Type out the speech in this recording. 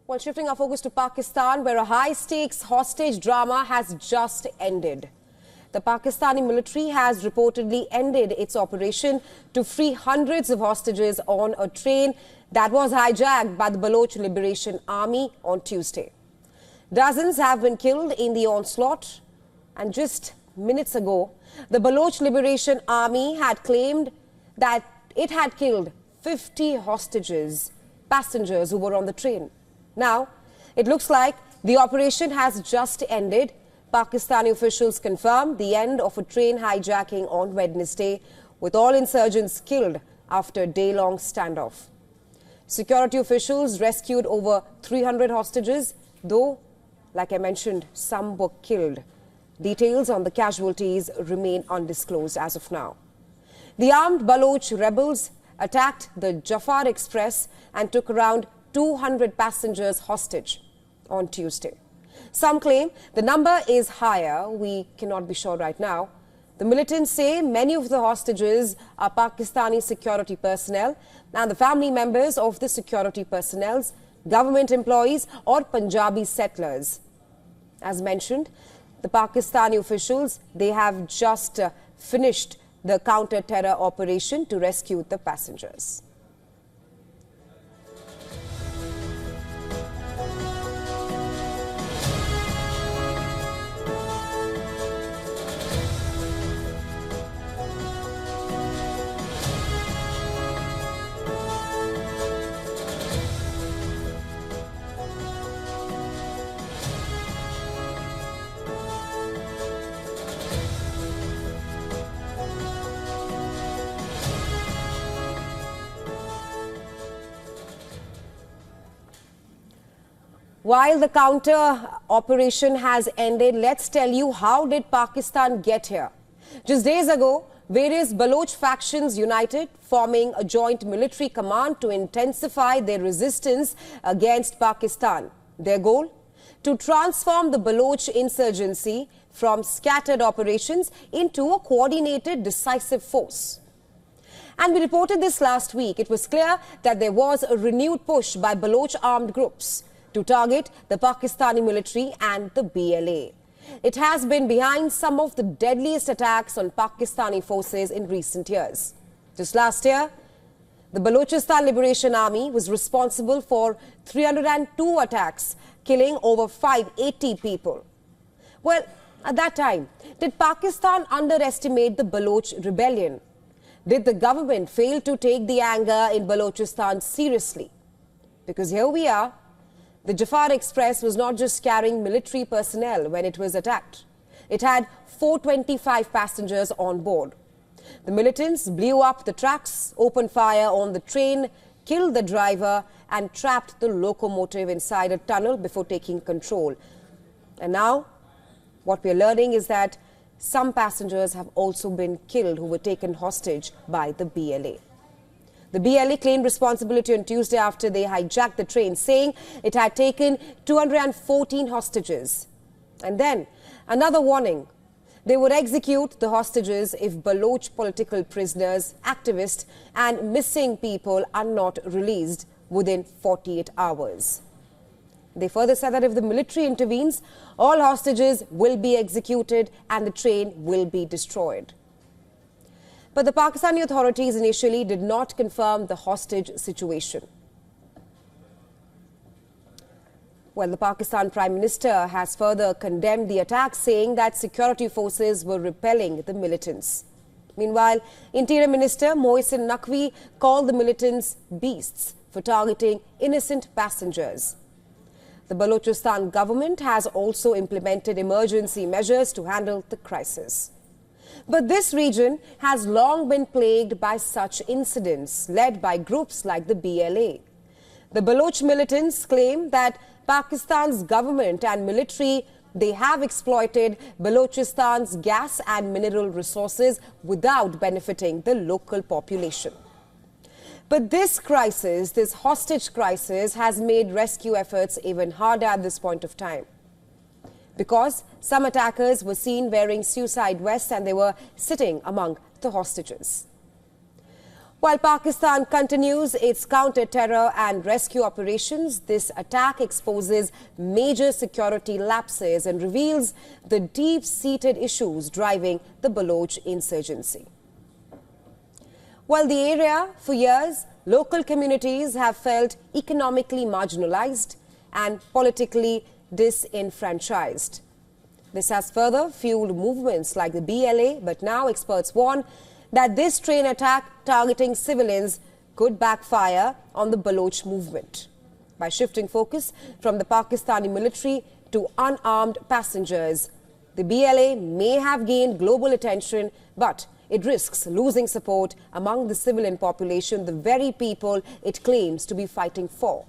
Well, shifting our focus to Pakistan, where a high-stakes hostage drama has just ended. The Pakistani military has reportedly ended its operation to free hundreds of hostages on a train that was hijacked by the Baloch Liberation Army on Tuesday. Dozens have been killed in the onslaught, and just minutes ago, the Baloch Liberation Army had claimed that it had killed 50 passengers who were on the train. Now, it looks like the operation has just ended. Pakistani officials confirmed the end of a train hijacking on Wednesday, with all insurgents killed after a day-long standoff. Security officials rescued over 300 hostages, though, like I mentioned, some were killed. Details on the casualties remain undisclosed as of now. The armed Baloch rebels attacked the Jafar Express and took around 200 passengers hostage on Tuesday. Some claim the number is higher. We cannot be sure right now. The militants say many of the hostages are Pakistani security personnel and the family members of the security personnel's government employees or Punjabi settlers. As mentioned, the Pakistani officials, they have just finished the counter-terror operation to rescue the passengers. While the counter operation has ended, let's tell you, how did Pakistan get here? Just days ago, various Baloch factions united, forming a joint military command to intensify their resistance against Pakistan. Their goal? To transform the Baloch insurgency from scattered operations into a coordinated, decisive force. And we reported this last week. It was clear that there was a renewed push by Baloch armed groups to target the Pakistani military and the BLA. It has been behind some of the deadliest attacks on Pakistani forces in recent years. Just last year, the Baluchistan Liberation Army was responsible for 302 attacks, killing over 580 people. Well, at that time, did Pakistan underestimate the Baloch rebellion? Did the government fail to take the anger in Balochistan seriously? Because here we are. The Jafar Express was not just carrying military personnel when it was attacked. It had 425 passengers on board. The militants blew up the tracks, opened fire on the train, killed the driver and trapped the locomotive inside a tunnel before taking control. And now, what we are learning is that some passengers have also been killed who were taken hostage by the BLA. The BLA claimed responsibility on Tuesday after they hijacked the train, saying it had taken 214 hostages. And then, another warning. They would execute the hostages if Baloch political prisoners, activists and missing people are not released within 48 hours. They further said that if the military intervenes, all hostages will be executed and the train will be destroyed. But the Pakistani authorities initially did not confirm the hostage situation. Well, the Pakistan Prime Minister has further condemned the attack, saying that security forces were repelling the militants. Meanwhile, Interior Minister Mohsin Naqvi called the militants beasts for targeting innocent passengers. The Balochistan government has also implemented emergency measures to handle the crisis. But this region has long been plagued by such incidents, led by groups like the BLA. The Baloch militants claim that Pakistan's government and military, they have exploited Balochistan's gas and mineral resources without benefiting the local population. But this crisis, this hostage crisis, has made rescue efforts even harder at this point of time, because some attackers were seen wearing suicide vests and they were sitting among the hostages. While Pakistan continues its counter-terror and rescue operations, this attack exposes major security lapses and reveals the deep-seated issues driving the Baloch insurgency. While the area, for years, local communities have felt economically marginalized and politically disenfranchised. This has further fueled movements like the BLA, but now experts warn that this train attack targeting civilians could backfire on the Baloch movement. By shifting focus from the Pakistani military to unarmed passengers, the BLA may have gained global attention, but it risks losing support among the civilian population, the very people it claims to be fighting for.